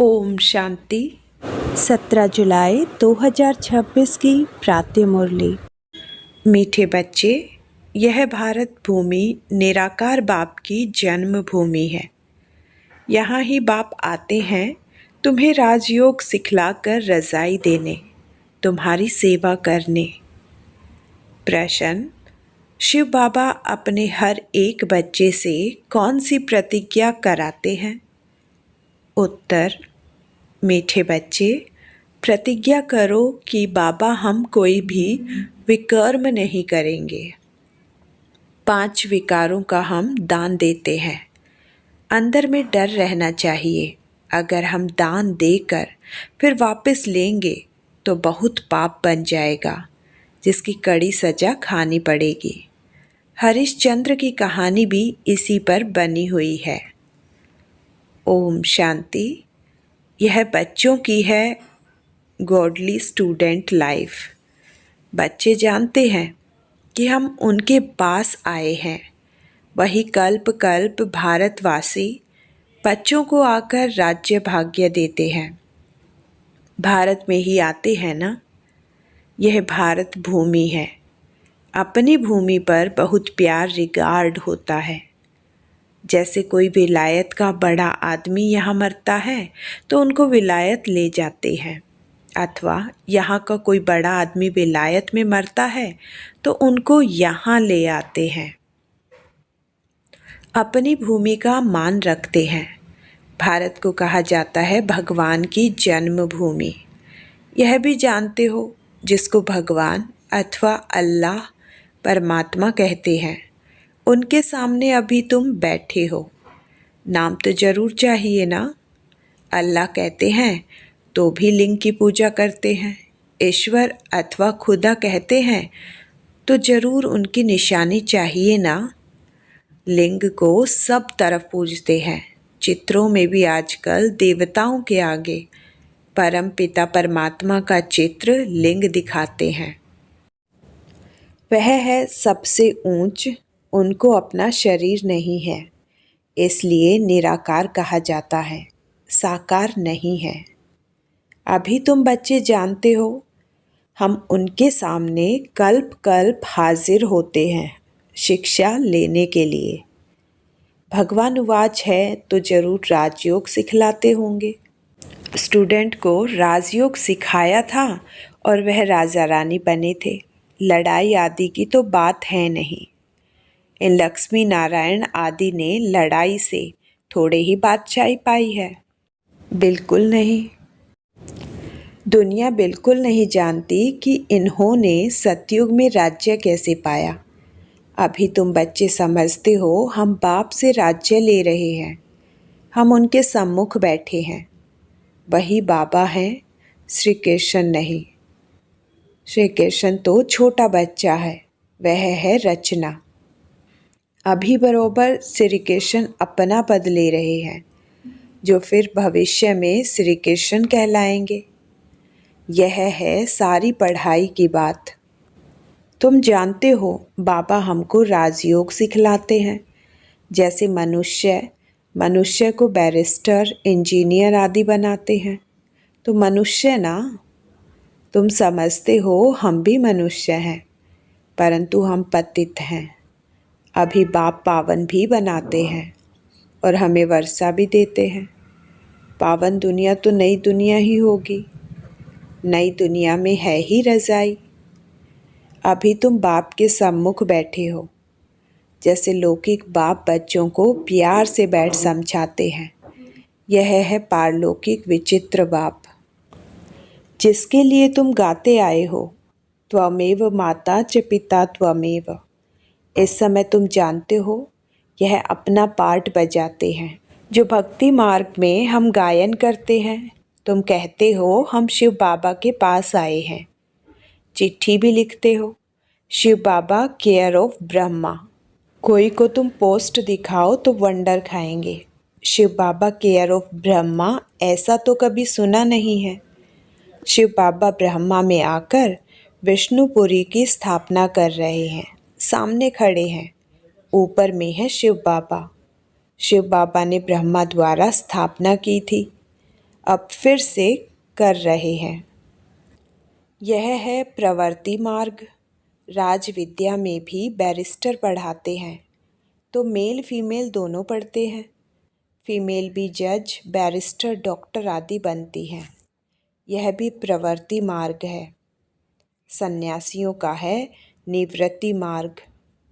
ओम शांति। 17 जुलाई 2026 की प्रातः मुरली। मीठे बच्चे, यह भारत भूमि निराकार बाप की जन्म भूमि है। यहाँ ही बाप आते हैं तुम्हें राजयोग सिखलाकर रज़ाई देने, तुम्हारी सेवा करने। प्रश्न: शिव बाबा अपने हर एक बच्चे से कौन सी प्रतिज्ञा कराते हैं? उत्तर: मीठे बच्चे, प्रतिज्ञा करो कि बाबा हम कोई भी विकर्म नहीं करेंगे। 5 विकारों का हम दान देते हैं। अंदर में डर रहना चाहिए, अगर हम दान देकर फिर वापस लेंगे तो बहुत पाप बन जाएगा, जिसकी कड़ी सजा खानी पड़ेगी। हरिश्चंद्र की कहानी भी इसी पर बनी हुई है। ओम शांति। यह बच्चों की है गॉडली स्टूडेंट लाइफ। बच्चे जानते हैं कि हम उनके पास आए हैं। वही कल्प कल्प भारतवासी बच्चों को आकर राज्य भाग्य देते हैं। भारत में ही आते हैं ना। यह भारत भूमि है। अपनी भूमि पर बहुत प्यार रिगार्ड होता है। जैसे कोई विलायत का बड़ा आदमी यहाँ मरता है तो उनको विलायत ले जाते हैं, अथवा यहाँ का कोई बड़ा आदमी विलायत में मरता है तो उनको यहाँ ले आते हैं। अपनी भूमि का मान रखते हैं। भारत को कहा जाता है भगवान की जन्मभूमि। यह भी जानते हो, जिसको भगवान अथवा अल्लाह परमात्मा कहते हैं, उनके सामने अभी तुम बैठे हो। नाम तो जरूर चाहिए ना। अल्लाह कहते हैं तो भी लिंग की पूजा करते हैं। ईश्वर अथवा खुदा कहते हैं तो जरूर उनकी निशानी चाहिए ना। लिंग को सब तरफ पूजते हैं। चित्रों में भी आजकल देवताओं के आगे परम पिता परमात्मा का चित्र लिंग दिखाते हैं। वह है सबसे ऊंच, उनको अपना शरीर नहीं है, इसलिए निराकार कहा जाता है, साकार नहीं है। अभी तुम बच्चे जानते हो, हम उनके सामने कल्प कल्प हाजिर होते हैं शिक्षा लेने के लिए। भगवान उवाच है तो जरूर राजयोग सिखलाते होंगे। स्टूडेंट को राजयोग सिखाया था और वह राजा रानी बने थे। लड़ाई आदि की तो बात है नहीं। इन लक्ष्मी नारायण आदि ने लड़ाई से थोड़े ही बादशाही पाई है? बिल्कुल नहीं। दुनिया बिल्कुल नहीं जानती कि इन्होंने सतयुग में राज्य कैसे पाया। अभी तुम बच्चे समझते हो हम बाप से राज्य ले रहे हैं। हम उनके सम्मुख बैठे हैं। वही बाबा हैं, श्री कृष्ण नहीं। श्री कृष्ण तो छोटा बच्चा है, वह है रचना। अभी बरोबर श्री कृष्ण अपना पद ले रहे हैं, जो फिर भविष्य में श्री कृष्ण कहलाएंगे। यह है सारी पढ़ाई की बात। तुम जानते हो बाबा हमको राजयोग सिखलाते हैं। जैसे मनुष्य को बैरिस्टर, इंजीनियर आदि बनाते हैं, तो मनुष्य ना। तुम समझते हो हम भी मनुष्य हैं, परंतु हम पतित हैं। अभी बाप पावन भी बनाते हैं और हमें वर्षा भी देते हैं। पावन दुनिया तो नई दुनिया ही होगी। नई दुनिया में है ही रज़ाई। अभी तुम बाप के सम्मुख बैठे हो। जैसे लौकिक बाप बच्चों को प्यार से बैठ समझाते हैं, यह है पारलौकिक विचित्र बाप, जिसके लिए तुम गाते आए हो, त्वमेव माता च पिता त्वमेव। इस समय तुम जानते हो यह अपना पार्ट बजाते हैं। जो भक्ति मार्ग में हम गायन करते हैं, तुम कहते हो हम शिव बाबा के पास आए हैं। चिट्ठी भी लिखते हो, शिव बाबा केयर ऑफ ब्रह्मा। कोई को तुम पोस्ट दिखाओ तो वंडर खाएंगे। शिव बाबा केयर ऑफ ब्रह्मा, ऐसा तो कभी सुना नहीं है। शिव बाबा ब्रह्मा में आकर विष्णुपुरी की स्थापना कर रहे हैं। सामने खड़े हैं, ऊपर में है शिव बाबा। शिव बाबा ने ब्रह्मा द्वारा स्थापना की थी। अब फिर से कर रहे हैं। यह है प्रवृत्ति मार्ग। राज विद्या में भी बैरिस्टर पढ़ाते हैं, तो मेल फीमेल दोनों पढ़ते हैं। फीमेल भी जज, बैरिस्टर, डॉक्टर आदि बनती हैं। यह भी प्रवृत्ति मार्ग है। सन्यासियों का है निवृत्ति मार्ग,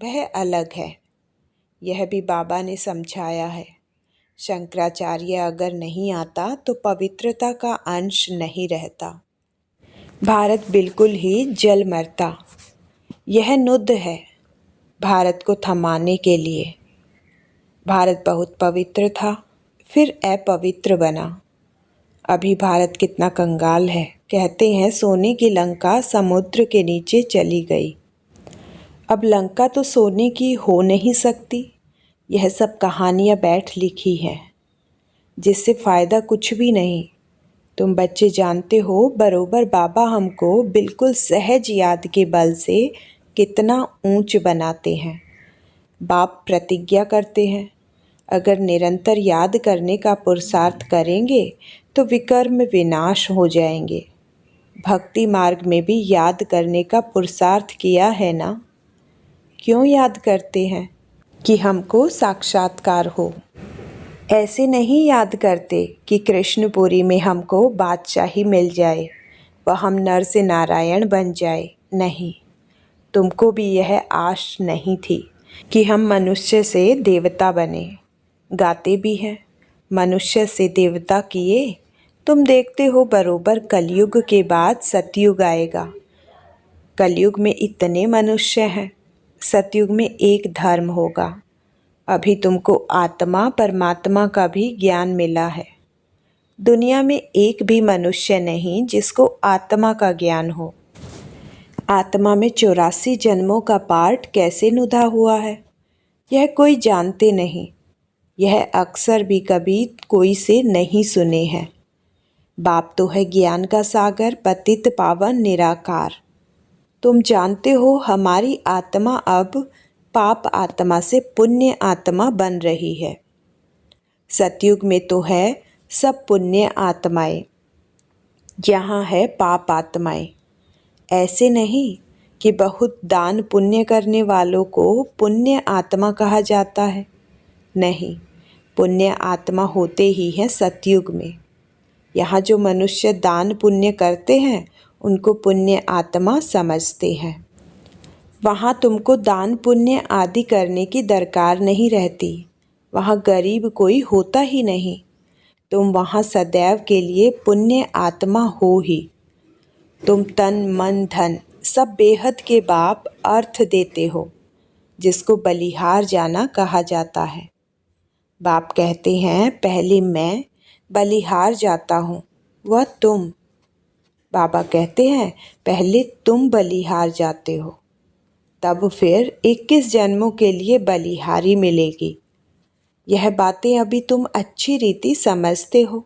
वह अलग है। यह भी बाबा ने समझाया है। शंकराचार्य अगर नहीं आता तो पवित्रता का अंश नहीं रहता। भारत बिल्कुल ही जल मरता। यह नुद्ध है भारत को थमाने के लिए। भारत बहुत पवित्र था, फिर अपवित्र बना। अभी भारत कितना कंगाल है। कहते हैं सोने की लंका समुद्र के नीचे चली गई। अब लंका तो सोने की हो नहीं सकती। यह सब कहानियाँ बैठ लिखी हैं, जिससे फ़ायदा कुछ भी नहीं। तुम बच्चे जानते हो बरोबर बाबा हमको बिल्कुल सहज याद के बल से कितना ऊंच बनाते हैं। बाप प्रतिज्ञा करते हैं, अगर निरंतर याद करने का पुरुषार्थ करेंगे तो विकर्म विनाश हो जाएंगे। भक्ति मार्ग में भी याद करने का पुरुषार्थ किया है ना। क्यों याद करते हैं? कि हमको साक्षात्कार हो। ऐसे नहीं याद करते कि कृष्णपुरी में हमको बादशाही मिल जाए व हम नर से नारायण बन जाए। नहीं, तुमको भी यह आश नहीं थी कि हम मनुष्य से देवता बने। गाते भी हैं, मनुष्य से देवता किए। तुम देखते हो बरोबर कलयुग के बाद सतयुग आएगा। कलयुग में इतने मनुष्य हैं, सतयुग में एक धर्म होगा। अभी तुमको आत्मा परमात्मा का भी ज्ञान मिला है। दुनिया में एक भी मनुष्य नहीं जिसको आत्मा का ज्ञान हो। आत्मा में 84 जन्मों का पाठ कैसे नुधा हुआ है, यह कोई जानते नहीं। यह अक्सर भी कभी कोई से नहीं सुने हैं। बाप तो है ज्ञान का सागर, पतित पावन निराकार। तुम जानते हो हमारी आत्मा अब पाप आत्मा से पुण्य आत्मा बन रही है। सतयुग में तो है सब पुण्य आत्माएं, यहाँ है पाप आत्माएं। ऐसे नहीं कि बहुत दान पुण्य करने वालों को पुण्य आत्मा कहा जाता है। नहीं, पुण्य आत्मा होते ही हैं सतयुग में। यहाँ जो मनुष्य दान पुण्य करते हैं उनको पुण्य आत्मा समझते हैं। वहाँ तुमको दान पुण्य आदि करने की दरकार नहीं रहती। वहाँ गरीब कोई होता ही नहीं। तुम वहाँ सदैव के लिए पुण्य आत्मा हो ही। तुम तन मन धन सब बेहद के बाप अर्थ देते हो, जिसको बलिहार जाना कहा जाता है। बाप कहते हैं पहले मैं बलिहार जाता हूँ, वह तुम। बाबा कहते हैं पहले तुम बलिहार जाते हो, तब फिर 21 जन्मों के लिए बलिहारी मिलेगी। यह बातें अभी तुम अच्छी रीति समझते हो,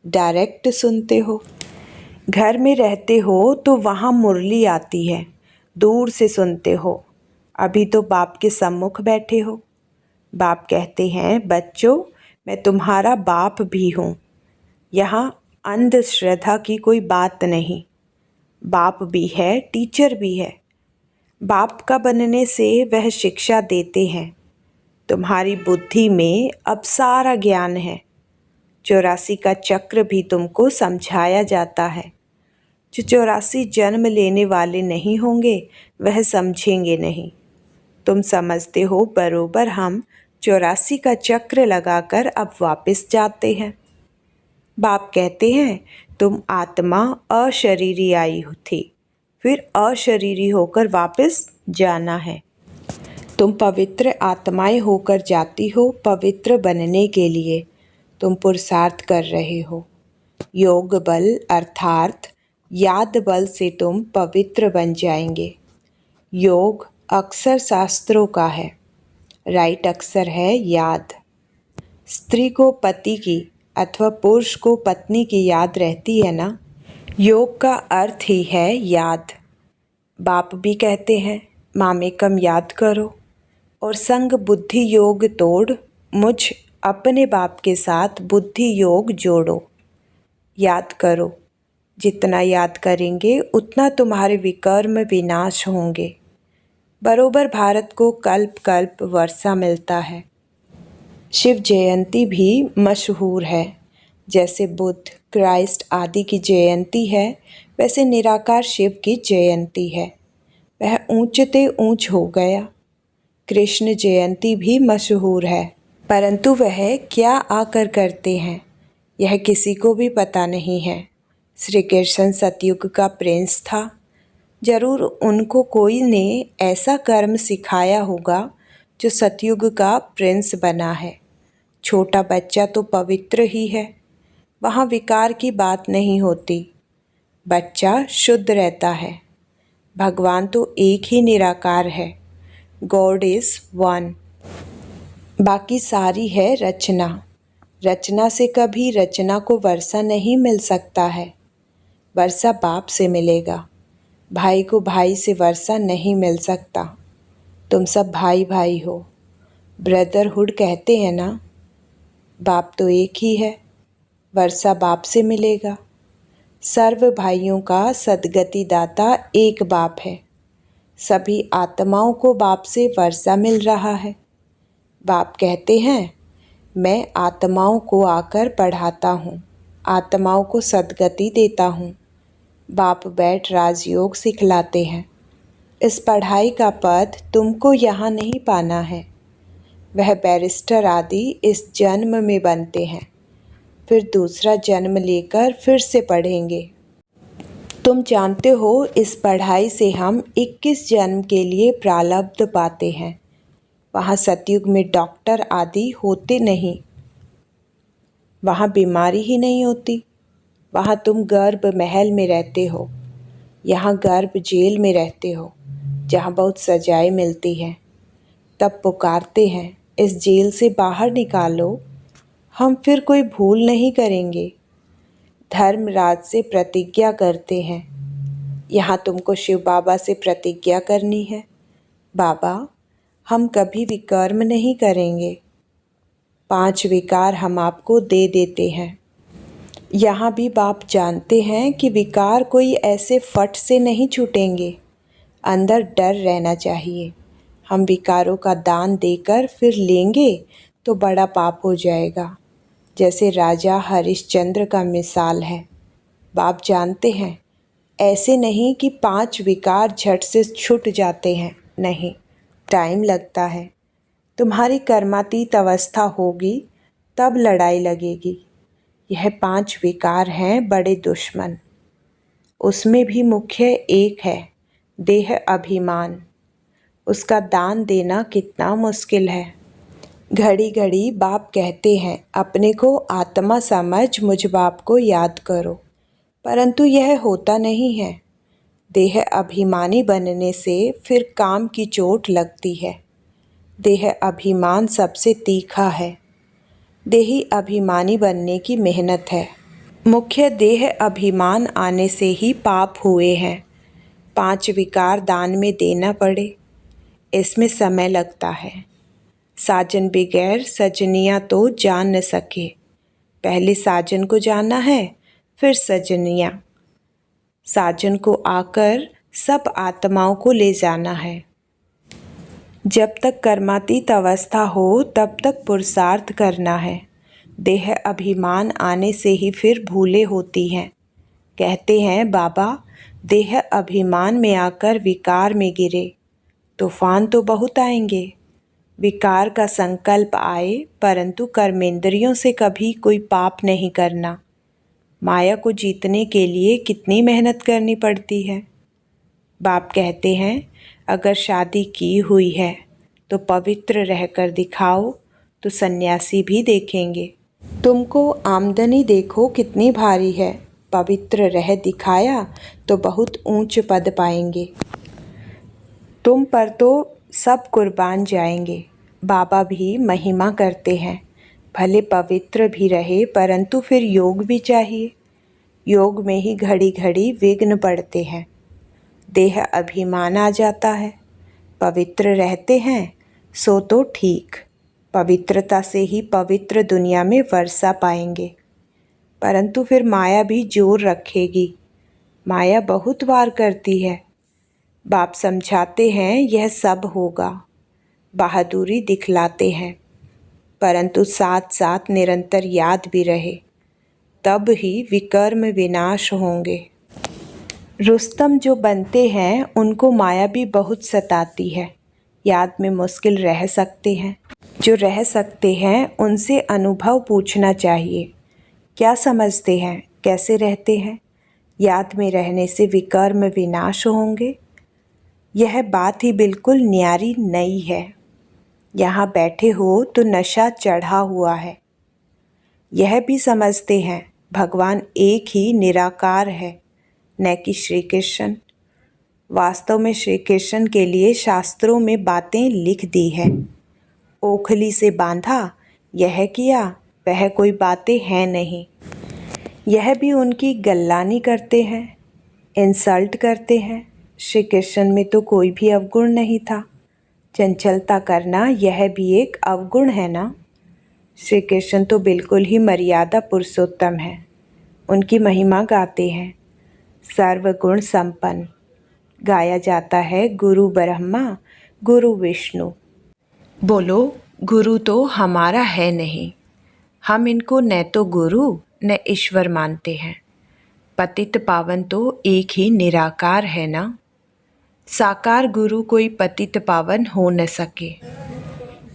डायरेक्ट सुनते हो। घर में रहते हो तो वहाँ मुरली आती है, दूर से सुनते हो। अभी तो बाप के सम्मुख बैठे हो। बाप कहते हैं बच्चों, मैं तुम्हारा बाप भी हूँ। यहाँ अंधश्रद्धा की कोई बात नहीं। बाप भी है, टीचर भी है। बाप का बनने से वह शिक्षा देते हैं। तुम्हारी बुद्धि में अब सारा ज्ञान है। 84 का चक्र भी तुमको समझाया जाता है। जो 84 जन्म लेने वाले नहीं होंगे वह समझेंगे नहीं। तुम समझते हो बरोबर हम 84 का चक्र लगाकर अब वापस जाते हैं। बाप कहते हैं तुम आत्मा अशरीरी आई थी, फिर अशरीरी होकर वापस जाना है। तुम पवित्र आत्माएं होकर जाती हो पवित्र बनने के लिए। तुम पुरुषार्थ कर रहे हो। योग बल अर्थात याद बल से तुम पवित्र बन जाएंगे। योग अक्षर शास्त्रों का है, राइट अक्षर है याद। स्त्री को पति की अथवा पुरुष को पत्नी की याद रहती है ना। योग का अर्थ ही है याद। बाप भी कहते हैं मामेकम याद करो और संग बुद्धि योग तोड़ मुझ अपने बाप के साथ बुद्धि योग जोड़ो। याद करो, जितना याद करेंगे उतना तुम्हारे विकर्म विनाश होंगे। बरोबर भारत को कल्प कल्प वर्षा मिलता है। शिव जयंती भी मशहूर है। जैसे बुद्ध, क्राइस्ट आदि की जयंती है, वैसे निराकार शिव की जयंती है। वह ऊंचते ऊंच हो गया। कृष्ण जयंती भी मशहूर है, परंतु वह क्या आकर करते हैं यह किसी को भी पता नहीं है। श्री कृष्ण सतयुग का प्रिंस था। जरूर उनको कोई ने ऐसा कर्म सिखाया होगा जो सतयुग का प्रिंस बना है। छोटा बच्चा तो पवित्र ही है, वहाँ विकार की बात नहीं होती। बच्चा शुद्ध रहता है। भगवान तो एक ही निराकार है। God is one. बाकी सारी है रचना। रचना से कभी रचना को वर्षा नहीं मिल सकता है। वर्षा बाप से मिलेगा। भाई को भाई से वर्षा नहीं मिल सकता। तुम सब भाई भाई हो, ब्रदरहुड कहते हैं ना। बाप तो एक ही है, वर्षा बाप से मिलेगा। सर्व भाइयों का सद्गति दाता एक बाप है। सभी आत्माओं को बाप से वर्षा मिल रहा है। बाप कहते हैं, मैं आत्माओं को आकर पढ़ाता हूँ, आत्माओं को सद्गति देता हूँ। बाप बैठ राजयोग सिखलाते हैं। इस पढ़ाई का पद तुमको यहाँ नहीं पाना है। वह बैरिस्टर आदि इस जन्म में बनते हैं, फिर दूसरा जन्म लेकर फिर से पढ़ेंगे। तुम जानते हो इस पढ़ाई से हम 21 जन्म के लिए प्रारब्ध पाते हैं। वहाँ सतयुग में डॉक्टर आदि होते नहीं, वहाँ बीमारी ही नहीं होती। वहाँ तुम गर्भ महल में रहते हो, यहाँ गर्भ जेल में रहते हो, जहाँ बहुत सजाएं मिलती हैं। तब पुकारते हैं, इस जेल से बाहर निकालो, हम फिर कोई भूल नहीं करेंगे। धर्मराज से प्रतिज्ञा करते हैं। यहाँ तुमको शिव बाबा से प्रतिज्ञा करनी है, बाबा हम कभी विकर्म नहीं करेंगे। 5 विकार हम आपको दे देते हैं। यहाँ भी बाप जानते हैं कि विकार कोई ऐसे फट से नहीं छूटेंगे, अंदर डर रहना चाहिए। हम विकारों का दान देकर फिर लेंगे तो बड़ा पाप हो जाएगा। जैसे राजा हरिश्चंद्र का मिसाल है। बाप जानते हैं ऐसे नहीं कि 5 विकार झट से छूट जाते हैं, नहीं, टाइम लगता है। तुम्हारी कर्मातीत अवस्था होगी तब लड़ाई लगेगी। यह 5 विकार हैं बड़े दुश्मन। उसमें भी मुख्य एक है, देह अभिमान। उसका दान देना कितना मुश्किल है। घड़ी घड़ी बाप कहते हैं, अपने को आत्मा समझ मुझ बाप को याद करो, परंतु यह होता नहीं है। देह अभिमानी बनने से फिर काम की चोट लगती है। देह अभिमान सबसे तीखा है। देही अभिमानी बनने की मेहनत है। मुख्य देह अभिमान आने से ही पाप हुए हैं। 5 विकार दान में देना पड़े, इसमें समय लगता है। साजन बगैर सजनिया तो जान न सके। पहले साजन को जाना है, फिर सजनिया। साजन को आकर सब आत्माओं को ले जाना है। जब तक कर्मातीत अवस्था हो तब तक पुरुषार्थ करना है। देह अभिमान आने से ही फिर भूलें होती हैं। कहते हैं, बाबा देह अभिमान में आकर विकार में गिरे, तूफान तो बहुत आएंगे। विकार का संकल्प आए, परंतु कर्मेंद्रियों से कभी कोई पाप नहीं करना। माया को जीतने के लिए कितनी मेहनत करनी पड़ती है। बाप कहते हैं, अगर शादी की हुई है तो पवित्र रहकर दिखाओ तो सन्यासी भी देखेंगे। तुमको आमदनी देखो कितनी भारी है, पवित्र रह दिखाया तो बहुत ऊंच पद पाएंगे। तुम पर तो सब कुर्बान जाएंगे। बाबा भी महिमा करते हैं, भले पवित्र भी रहे परंतु फिर योग भी चाहिए। योग में ही घड़ी घड़ी विघ्न पड़ते हैं। देह अभिमान आ जाता है। पवित्र रहते हैं सो तो ठीक, पवित्रता से ही पवित्र दुनिया में वर्षा पाएंगे। परंतु फिर माया भी जोर रखेगी। माया बहुत वार करती है। बाप समझाते हैं यह सब होगा, बहादुरी दिखलाते हैं, परंतु साथ साथ निरंतर याद भी रहे, तब ही विकर्म विनाश होंगे। रुस्तम जो बनते हैं उनको माया भी बहुत सताती है। याद में मुश्किल रह सकते हैं। जो रह सकते हैं उनसे अनुभव पूछना चाहिए। क्या समझते हैं, कैसे रहते हैं? याद में रहने से विकर्म विनाश होंगे। यह बात ही बिल्कुल न्यारी नई है। यहाँ बैठे हो तो नशा चढ़ा हुआ है। यह भी समझते हैं भगवान एक ही निराकार है, न कि श्री कृष्ण। वास्तव में श्री कृष्ण के लिए शास्त्रों में बातें लिख दी है। ओखली से बांधा, यह किया, वह कोई बातें हैं नहीं। यह भी उनकी गल्लानी करते हैं, इंसल्ट करते हैं। श्री कृष्ण में तो कोई भी अवगुण नहीं था। चंचलता करना यह भी एक अवगुण है ना। श्री कृष्ण तो बिल्कुल ही मर्यादा पुरुषोत्तम है। उनकी महिमा गाते हैं, सर्वगुण संपन्न। गाया जाता है गुरु ब्रह्मा गुरु विष्णु। बोलो, गुरु तो हमारा है नहीं। हम इनको न तो गुरु न ईश्वर मानते हैं। पतित पावन तो एक ही निराकार है ना। साकार गुरु कोई पतित पावन हो न सके।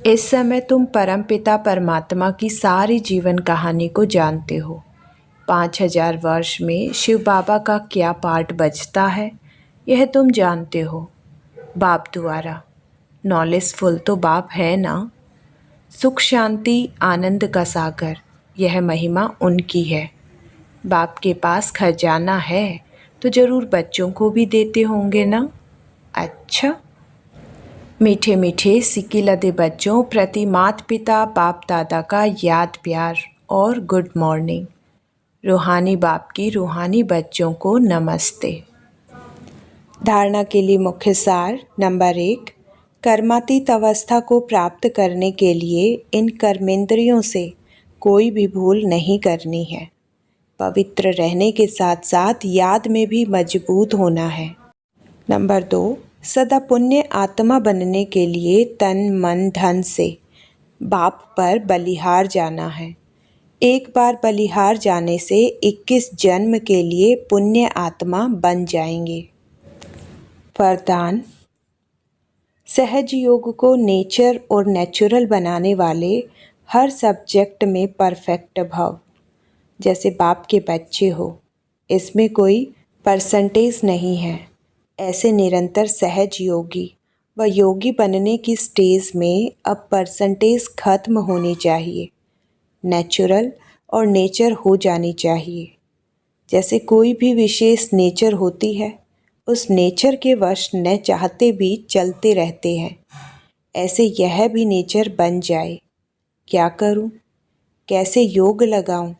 इस समय तुम परमपिता परमात्मा की सारी जीवन कहानी को जानते हो। 5000 वर्ष में शिव बाबा का क्या पार्ट बजता है, यह तुम जानते हो। बाप द्वारा नॉलेजफुल तो बाप है ना। सुख शांति आनंद का सागर, यह महिमा उनकी है। बाप के पास खजाना है तो ज़रूर बच्चों को भी देते होंगे ना। अच्छा, मीठे मीठे सिकिलदे बच्चों प्रति माता पिता बाप दादा का याद प्यार और गुड मॉर्निंग। रूहानी बाप की रूहानी बच्चों को नमस्ते। धारणा के लिए मुख्य सार नंबर 1, कर्मातीत अवस्था को प्राप्त करने के लिए इन कर्मेंद्रियों से कोई भी भूल नहीं करनी है। पवित्र रहने के साथ साथ याद में भी मजबूत होना है। नंबर 2, सदा पुण्य आत्मा बनने के लिए तन मन धन से बाप पर बलिहार जाना है। एक बार बलिहार जाने से 21 जन्म के लिए पुण्य आत्मा बन जाएंगे। वरदान, सहज योग को नेचर और नेचुरल बनाने वाले हर सब्जेक्ट में परफेक्ट भव। जैसे बाप के बच्चे हो, इसमें कोई परसेंटेज नहीं है। ऐसे निरंतर सहज योगी व योगी बनने की स्टेज में अब परसेंटेज खत्म होनी चाहिए। नेचुरल और नेचर हो जानी चाहिए। जैसे कोई भी विशेष नेचर होती है, उस नेचर के वश न चाहते भी चलते रहते हैं। ऐसे यह भी नेचर बन जाए। क्या करूं? कैसे योग लगाऊं?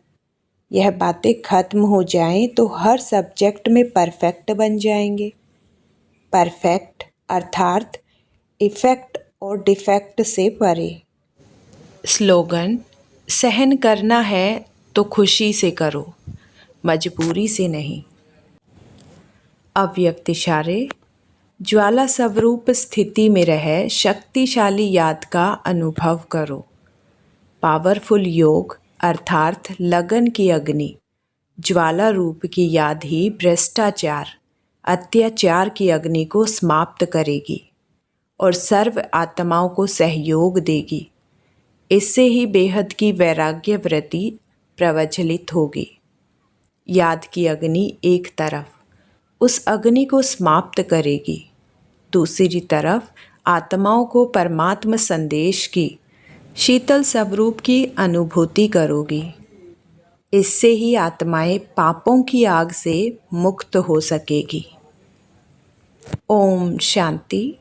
यह बातें खत्म हो जाएं तो हर सब्जेक्ट में परफेक्ट बन जाएंगे। परफेक्ट अर्थात इफेक्ट और डिफेक्ट से परे। स्लोगन, सहन करना है तो खुशी से करो, मजबूरी से नहीं। अव्यक्त इशारे, ज्वाला स्वरूप स्थिति में रह शक्तिशाली याद का अनुभव करो। पावरफुल योग अर्थात लगन की अग्नि, ज्वाला रूप की याद ही भ्रष्टाचार अत्याचार की अग्नि को समाप्त करेगी और सर्व आत्माओं को सहयोग देगी। इससे ही बेहद की वैराग्य वृत्ति प्रज्वलित होगी। याद की अग्नि एक तरफ उस अग्नि को समाप्त करेगी, दूसरी तरफ आत्माओं को परमात्म संदेश की शीतल स्वरूप की अनुभूति करोगी। इससे ही आत्माएं पापों की आग से मुक्त हो सकेगी। ओम शांति।